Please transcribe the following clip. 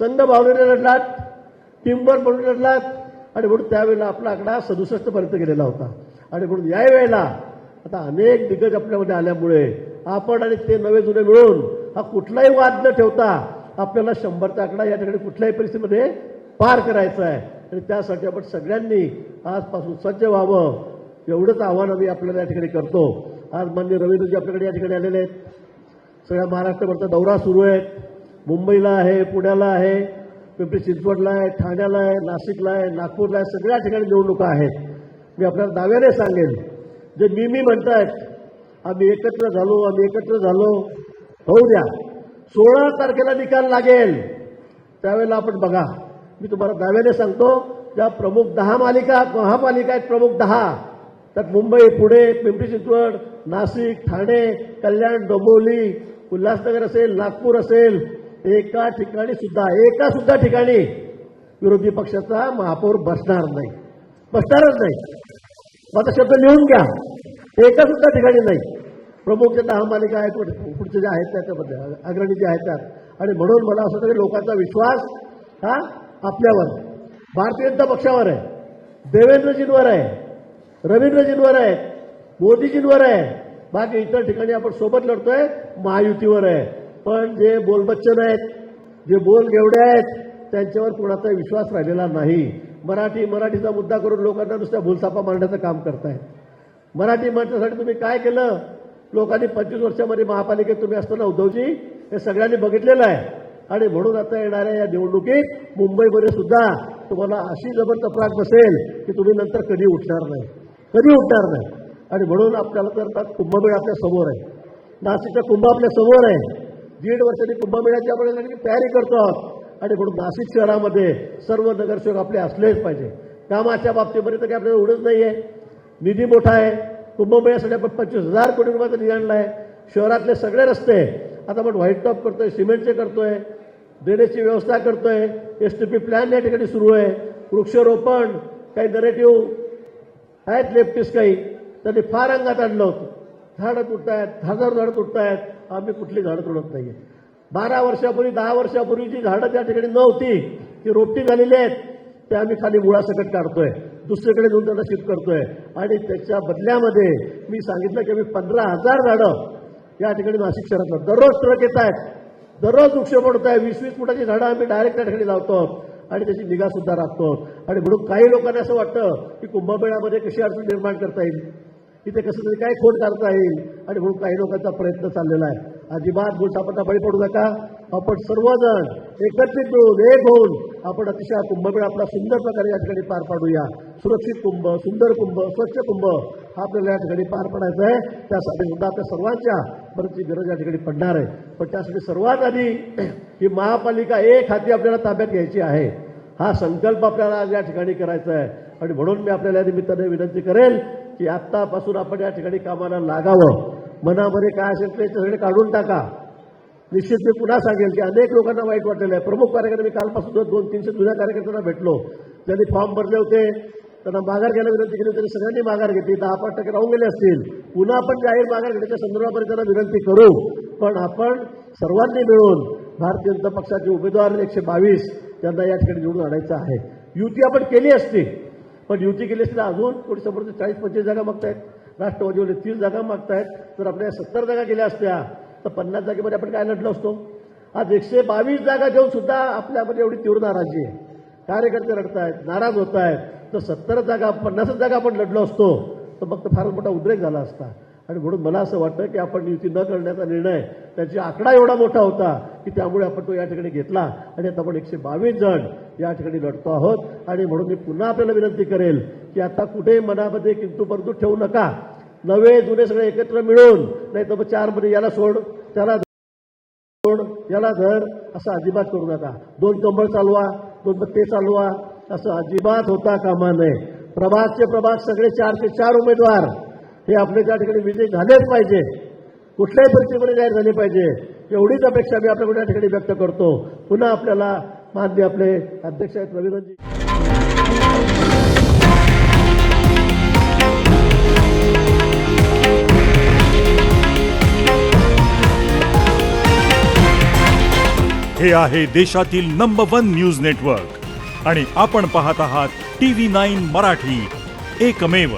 संघ भावनेने लढलात, टीमवर्क म्हणून लढलात आणि म्हणून त्यावेळेला आपला आकडा 67 पर्यंत गेलेला होता. आणि म्हणून यावेळेला आता अनेक दिग्गज आपल्यामध्ये आल्यामुळे आपण आणि ते नवे जुने मिळून हा कुठलाही वाद न ठेवता आपल्याला 100चा आकडा या ठिकाणी कुठल्याही परिस्थितीमध्ये पार करायचा आहे. आणि त्यासाठी आपण सगळ्यांनी आजपासून सज्ज व्हावं एवढंच आव्हान आम्ही आपल्याला या ठिकाणी करतो. आज माननीय रवींद्रजी आपल्याकडे या ठिकाणी आलेले आहेत. सगळ्या महाराष्ट्रावरचा दौरा सुरू आहे. मुंबईला आहे, पुण्याला आहे, पिंपरी चिंचवडला आहे, ठाण्याला आहे, नाशिकला आहे, नागपूरला आहे, सगळ्या ठिकाणी निवडणुका आहेत. मी आपल्याला दाव्याने सांगेन, जे मी म्हणतायत आम्ही एकत्र झालो होऊ द्या. 16 तारखेला निकाल लागेल त्यावेळेला आपण बघा. मी तुम्हाला दाव्याने सांगतो, ज्या प्रमुख 10 महापालिका आहेत, प्रमुख 10 त्यात मुंबई, पुणे, पिंपरी चिंचवड, नाशिक, ठाणे, कल्याण, डोंबिवली, उल्हासनगर असेल, नागपूर असेल, एका सुद्धा ठिकाणी विरोधी पक्षाचा महापौर बसणारच नाही. माझा शब्द लिहून घ्या, एका सुद्धा ठिकाणी नाही. प्रमुख जे 10 मालिका आहेत, पुढचे जे आहेत त्याच्यामध्ये अग्रणी जे आहेत त्यात. आणि म्हणून मला असं वाटतं की लोकांचा विश्वास हा आपल्यावर, भारतीय जनता पक्षावर आहे, देवेंद्रजींवर आहे, रवींद्रजींवर आहे, मोदीजींवर आहे. बाकी इतर ठिकाणी आपण सोबत लढतोय महायुतीवर आहे. पण जे बोलबच्चन आहेत, जे बोल गेवडे आहेत, त्यांच्यावर कोणाचा विश्वास राहिलेला नाही. मराठीचा मुद्दा करून लोकांना नुसत्या भूलसापा मारण्याचं काम करतायत. मराठी माणसासाठी तुम्ही काय केलं? लोकांनी 25 वर्षामध्ये महापालिकेत तुम्ही असताना उद्धवजी हे सगळ्यांनी बघितलेलं आहे. आणि म्हणून आता येणाऱ्या या निवडणुकीत मुंबईमध्ये सुद्धा तुम्हाला अशी जबर तफराक बसेल की तुम्ही नंतर कधी उठणार नाही. आणि म्हणून आपल्याला तर कुंभमेळा आपल्या समोर आहे, नाशिकचा कुंभ आपल्या समोर आहे. 1.5 वर्षांनी कुंभमेळ्याची आपण तयारी करतो आहोत. आणि म्हणून नाशिक शहरामध्ये सर्व नगरसेवक आपले असलेच पाहिजे. कामाच्या बाबतीमध्ये तर काही आपल्याला एवढंच नाही आहे, निधी मोठा आहे. कुंभमेळ्यासाठी आपण 25,000 कोटी रुपयाचा निधी आणला आहे. शहरातले सगळे रस्ते आता आपण व्हाईट टॉप करतोय, सिमेंटचे करतोय, ड्रेनेजची व्यवस्था करतोय, STP प्लॅन या ठिकाणी सुरू आहे. वृक्षारोपण, काही नरेटिव्ह आहेत लेफ्टिस्ट काही, त्यांनी फार अंगात आणलं होतं. झाडं तुटतायत, 1000 झाडं तुटतायत. आम्ही कुठली झाडं तोडत नाहीये. 12 वर्षापूर्वी 10 वर्षापूर्वी जी झाडं त्या ठिकाणी नव्हती ती रोपटी झालेली आहेत, ते आम्ही खाली मुळासकट काढतोय, दुसरीकडे नेऊन त्यांना शिफ्ट करतोय. आणि त्याच्या बदल्यामध्ये मी सांगितलं की आम्ही 15,000 झाडं या ठिकाणी नाशिक शहरात दररोज ट्रक येत आहेत, दररोज वृक्ष पडत आहे. 20-20 फुटाची झाडं आम्ही डायरेक्ट त्या ठिकाणी लावतो आणि त्याची निगा सुद्धा राखतो. आणि म्हणून काही लोकांना असं वाटतं की कुंभमेळ्यामध्ये कशी अडचण निर्माण करता येईल, तिथे कसं तरी काय खोड काढता येईल. आणि म्हणून काही लोकांचा प्रयत्न चाललेला आहे. अजिबात भूलसापांना बळी पडू नका. आपण सर्वजण एकत्रित मिळून एक होऊन आपण अतिशय कुंभमेळा आपला सुंदर प्रकारे या ठिकाणी पार पाडूया. सुरक्षित कुंभ, सुंदर कुंभ, स्वच्छ कुंभ हा आपल्याला या ठिकाणी पार पडायचा आहे. त्यासाठी सुद्धा आपल्या सर्वांच्या मदतीची गरज या ठिकाणी पडणार आहे. पण त्यासाठी सर्वात आधी ही महापालिका एक हाती आपल्याला ताब्यात घ्यायची आहे. हा संकल्प आपल्याला आज या ठिकाणी करायचा आहे. आणि म्हणून मी आपल्याला या निमित्ताने विनंती करेल की आत्तापासून आपण या ठिकाणी कामाला लागावं. मनामध्ये काय असेल ते सगळे काढून टाका. निश्चित मी पुन्हा सांगेल की अनेक लोकांना वाईट वाटलेलं आहे. प्रमुख कार्यकर्ते मी कालपासून 200-300 जुन्या कार्यकर्त्यांना भेटलो, त्यांनी फॉर्म भरले होते, त्यांना माघार घ्यायला विनंती केली, त्यांनी सगळ्यांनी माघार घेतली. 10-5% राहून गेले असतील. पुन्हा आपण जाहीर माघार घेण्याच्या संदर्भामध्ये त्यांना विनंती करू. पण आपण सर्वांनी मिळून भारतीय जनता पक्षाचे उमेदवार 122 त्यांना या ठिकाणी निवडून आणायचं आहे. युती आपण केली असती, पण युती केली असती अजून कोणी समोर 40-25 जागा मागतायत, राष्ट्रवादीवाले 30 जागा मागतायत. जर आपल्या 70 जागा केल्या असत्या तर 50 जागेमध्ये आपण काय लढलो असतो. आज 122 जागा घेऊन सुद्धा आपल्यामध्ये एवढी तीव्र नाराजी आहे. कार्यकर्ते रडतायत, नाराज होत आहेत. तर 70 जागा 50 जागा आपण लढलो असतो तर मग फारच मोठा उद्रेक झाला असता. आणि म्हणून मला असं वाटतं की आपण युती न करण्याचा निर्णय, त्याचा आकडा एवढा मोठा होता की त्यामुळे आपण तो या ठिकाणी घेतला. आणि आता आपण 122 जण या ठिकाणी लढतो आहोत. आणि म्हणून मी पुन्हा आपल्याला विनंती करेल की आता कुठेही मनामध्ये किंतु परंतु ठेवू नका. नवे जुने सगळे एकत्र मिळून, नाही तर 4 मध्ये याला सोड, त्याला सोड, याला धर असं अजिबात करू नका. 2 कंबळ चालवा, 2 बत्ते चालवा असं अजिबात होता कामा नये. प्रभागचे प्रभाग सगळे 4चे 4 उमेदवार हे आपले त्या ठिकाणी विजयी झालेच पाहिजे, कुठल्याही परिस्थितीमध्ये जाहीर झाले पाहिजे. एवढीच अपेक्षा मी आपल्याकडे या ठिकाणी व्यक्त करतो. पुन्हा आपल्याला माननीय आपले अध्यक्ष आहेत रवींद्रजी. हे आहे देशातील नंबर 1 न्यूज नेटवर्क आणि आपण पाहत आहात TV9 मराठी, एकमेव.